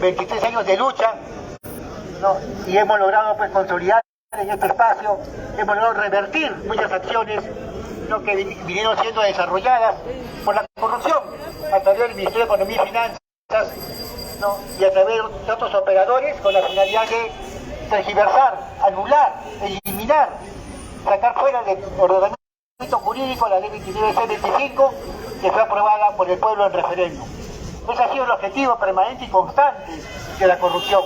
23 años de lucha, ¿no? Y hemos logrado pues consolidar en este espacio, hemos logrado revertir muchas acciones, ¿no?, que vinieron siendo desarrolladas por la corrupción a través del Ministerio de Economía y Finanzas, ¿no?, y a través de otros operadores con la finalidad de tergiversar, anular, eliminar, sacar fuera del ordenamiento jurídico la ley 29.625 que fue aprobada por el pueblo en referéndum. Ese ha sido el objetivo permanente y constante de la corrupción.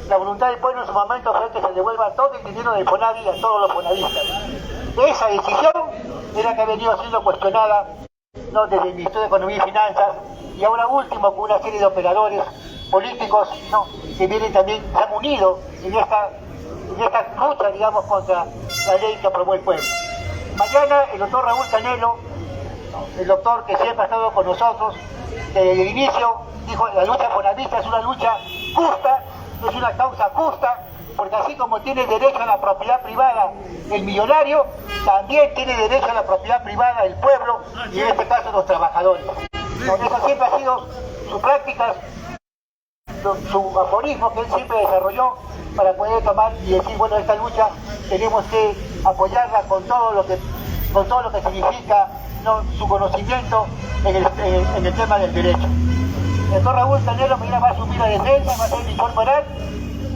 La voluntad del pueblo en su momento fue que se devuelva todo el dinero del FONAVI a todos los fonavistas. Esa decisión es la que ha venido siendo cuestionada, ¿no?, desde el Ministerio de Economía y Finanzas, y ahora último con una serie de operadores políticos, ¿no?, que vienen también, se han unido en esta lucha, digamos, contra la ley que aprobó el pueblo. Mañana el doctor Raúl Canelo, el doctor que siempre ha estado con nosotros desde el inicio, dijo: la lucha fonavista es una lucha justa, es una causa justa, porque así como tiene derecho a la propiedad privada el millonario, también tiene derecho a la propiedad privada el pueblo, y en este caso los trabajadores. Eso siempre ha sido su práctica, su aforismo que él siempre desarrolló para poder tomar y decir: bueno, esta lucha tenemos que apoyarla con todo lo que significa, ¿no?, su conocimiento en el tema del derecho. El doctor Raúl Canelo mañana va a asumir la defensa, va a hacer el informe oral,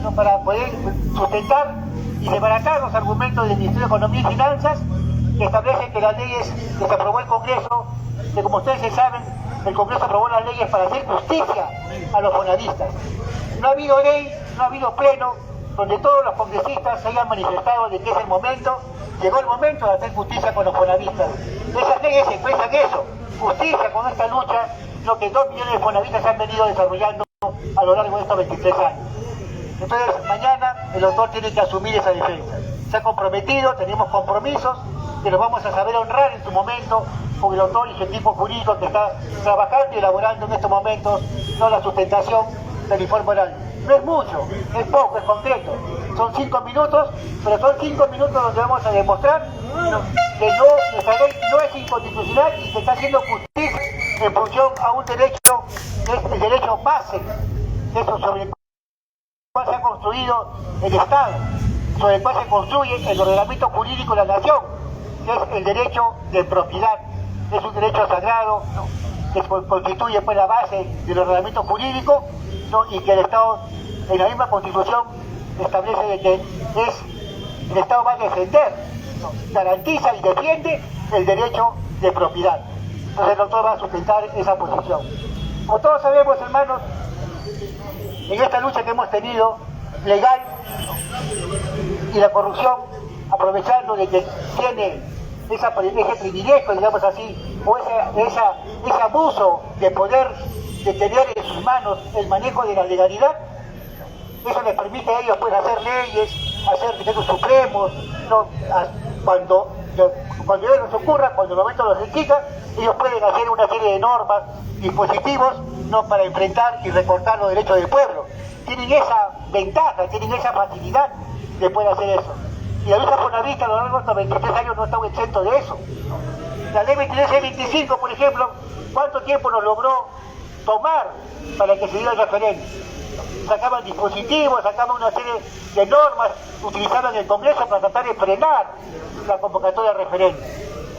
¿no?, para poder sustentar y desbaratar los argumentos del Ministerio de Economía y Finanzas, que establecen que las leyes que se aprobó el Congreso, que como ustedes saben, el Congreso aprobó las leyes para hacer justicia a los fonavistas. No ha habido ley, no ha habido pleno donde todos los congresistas se hayan manifestado de que es el momento, llegó el momento de hacer justicia con los fonavistas. Esas leyes expresan eso, justicia con esta lucha, lo que 2 millones de fonavistas han venido desarrollando a lo largo de estos 23 años. Entonces, mañana el doctor tiene que asumir esa defensa. Se ha comprometido, tenemos compromisos que los vamos a saber honrar en su momento con el doctor y su equipo jurídico que está trabajando y elaborando en estos momentos, ¿no?, la sustentación del informe oral. No es mucho, es poco, es concreto. Son 5 minutos, pero son 5 minutos donde vamos a demostrar, ¿no?, que nuestra ley no es inconstitucional y que está haciendo justicia en función a un derecho que es el derecho base, eso sobre el cual se ha construido el Estado, sobre el cual se construye el ordenamiento jurídico de la nación, que es el derecho de propiedad. Es un derecho sagrado, ¿no?, que constituye pues la base del ordenamiento jurídico, ¿no?, y que el Estado, en la misma Constitución, establece de que el Estado va a defender, ¿no?, garantiza y defiende el derecho de propiedad. Entonces el doctor va a sustentar esa posición. Como todos sabemos, hermanos, en esta lucha que hemos tenido, legal, y la corrupción, aprovechando de que tiene ese privilegio, digamos así, o ese abuso de poder de tener en sus manos el manejo de la legalidad, eso les permite a ellos pues hacer leyes, hacer decretos supremos, ¿no?, cuando ellos les ocurra, cuando el momento los indica, ellos pueden hacer una serie de normas, dispositivos, ¿no?, para enfrentar y recortar los derechos del pueblo. Tienen esa ventaja, tienen esa facilidad de poder hacer eso. Y la lucha fonavista a lo largo de estos 23 años no está exento de eso. La ley 23.625, por ejemplo, ¿cuánto tiempo nos logró tomar para que se diera el referéndum? Sacaban dispositivos, sacaban una serie de normas, utilizaban el Congreso para tratar de frenar la convocatoria del referéndum.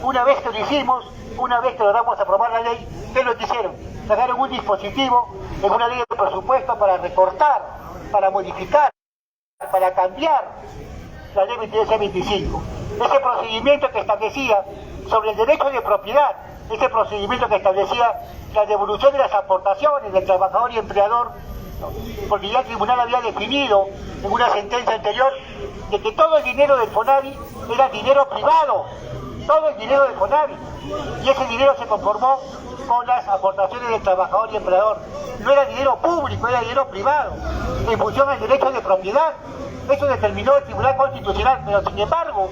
Una vez que lo hicimos, una vez que logramos aprobar la ley, ¿qué es lo que hicieron? Sacaron un dispositivo en una ley de presupuesto para recortar, para modificar, para cambiar la ley 23.625. Ese procedimiento que establecía sobre el derecho de propiedad, ese procedimiento que establecía la devolución de las aportaciones del trabajador y empleador, ¿no?, porque ya el tribunal había definido en una sentencia anterior de que todo el dinero del FONAVI era dinero privado, todo el dinero del FONAVI, y ese dinero se conformó con las aportaciones del trabajador y empleador. No era dinero público, era dinero privado, en función al derecho de propiedad. Eso determinó el Tribunal Constitucional, pero sin embargo,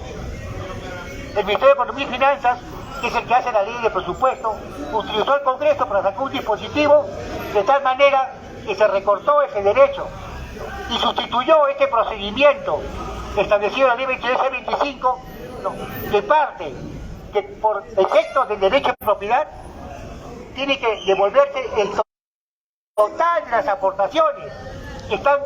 el Ministerio de Economía y Finanzas, que es el que hace la ley de presupuesto, utilizó el Congreso para sacar un dispositivo de tal manera que se recortó ese derecho y sustituyó este procedimiento establecido en la ley 23.625, ¿no?, de parte que por efectos del derecho de propiedad tiene que devolverse el total de las aportaciones que están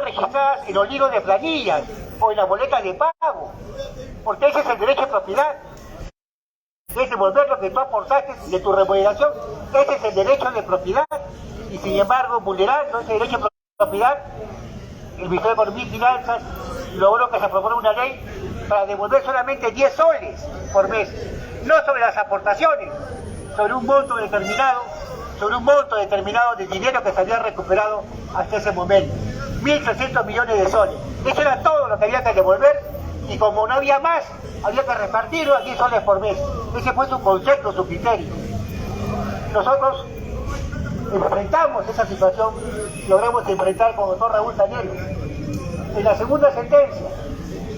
registradas en los libros de planillas o en la boleta de pago, porque ese es el derecho de propiedad, es devolver lo que tú aportaste de tu remuneración, ese es el derecho de propiedad, y sin embargo, vulnerando ese derecho de propiedad, el Ministerio de Economía y Finanzas logró que se aprobara una ley para devolver solamente 10 soles por mes, no sobre las aportaciones, sobre un monto determinado de dinero que se había recuperado hasta ese momento. 1.300 millones de soles. Eso era todo lo que había que devolver, y como no había más, había que repartirlo a 10 soles por mes. Ese fue su concepto, su criterio. Nosotros enfrentamos esa situación, logramos enfrentar con el doctor Raúl Tanielo. En la segunda sentencia,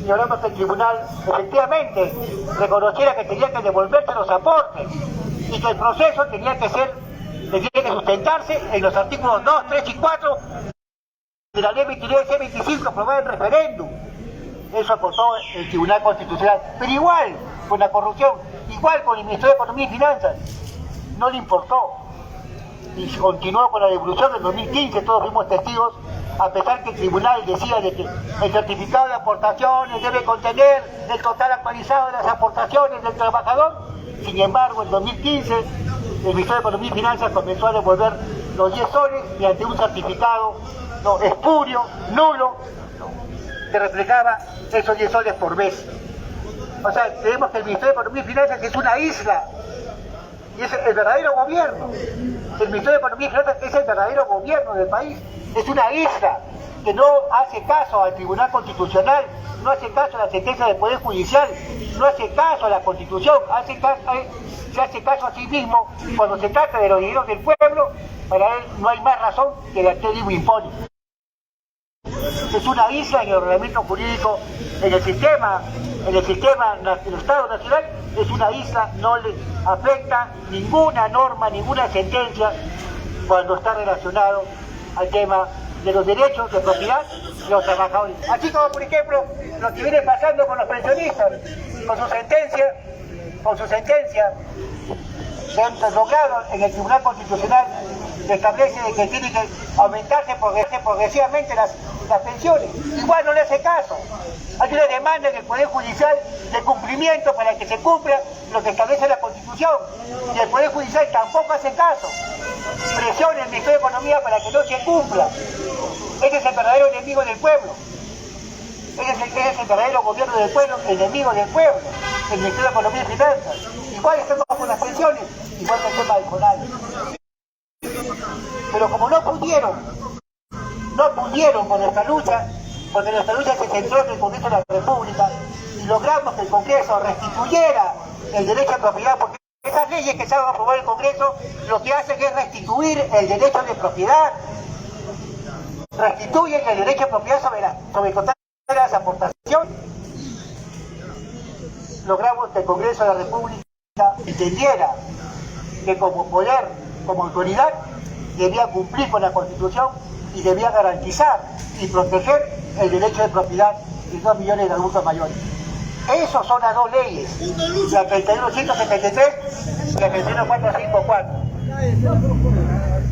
logramos que el tribunal efectivamente reconociera que tenía que devolverse los aportes y que el proceso tenía que sustentarse en los artículos 2, 3 y 4 de la ley 29 C25 aprobada en referéndum. Eso acotó el Tribunal Constitucional. Pero igual con la corrupción, igual con el Ministerio de Economía y Finanzas, no le importó. Y continuó con la devolución del 2015, todos fuimos testigos, a pesar que el tribunal decía de que el certificado de aportaciones debe contener el total actualizado de las aportaciones del trabajador. Sin embargo, en 2015, el Ministerio de Economía y Finanzas comenzó a devolver los 10 soles mediante un certificado espurio, nulo, que reflejaba esos 10 soles por mes. O sea, creemos que el Ministerio de Economía y Finanzas es una isla, y es el verdadero gobierno. El Ministerio de Economía y Finanzas es el verdadero gobierno del país. Es una isla que no hace caso al Tribunal Constitucional, no hace caso a la sentencia del Poder Judicial, no hace caso a la Constitución, se hace caso a sí mismo cuando se trata de los dineros del pueblo. Para él no hay más razón que la que él mismo impone. Es una isla en el ordenamiento jurídico, en el sistema del Estado Nacional, es una isla, no le afecta ninguna norma, ninguna sentencia cuando está relacionado al tema de los derechos de propiedad de los trabajadores. Así como, por ejemplo, lo que viene pasando con los pensionistas, con su sentencia, se han logrado en el Tribunal Constitucional, que establece que tiene que aumentarse progresivamente las pensiones. Igual no le hace caso. Hay una demanda en el Poder Judicial de cumplimiento para que se cumpla lo que establece la Constitución, y el Poder Judicial tampoco hace caso. Presiona el Ministerio de Economía para que no se cumpla. Ese es el verdadero enemigo del pueblo. Ese es el verdadero gobierno del pueblo, enemigo del pueblo, el Ministerio de Economía y Finanzas. Igual estamos con las pensiones, igual que el tema del CONADE. Pero como no pudieron con nuestra lucha, porque nuestra lucha se centró en el Congreso de la República, y logramos que el Congreso restituyera el derecho a propiedad, porque esas leyes que se van a aprobar en el Congreso lo que hacen es restituir el derecho de propiedad, restituyen el derecho de propiedad sobre el total de las aportaciones. Logramos que el Congreso de la República entendiera que como poder, como autoridad, debía cumplir con la Constitución y debía garantizar y proteger el derecho de propiedad de 2 millones de adultos mayores. Esas son las dos leyes, la 31.173 y la 31.454.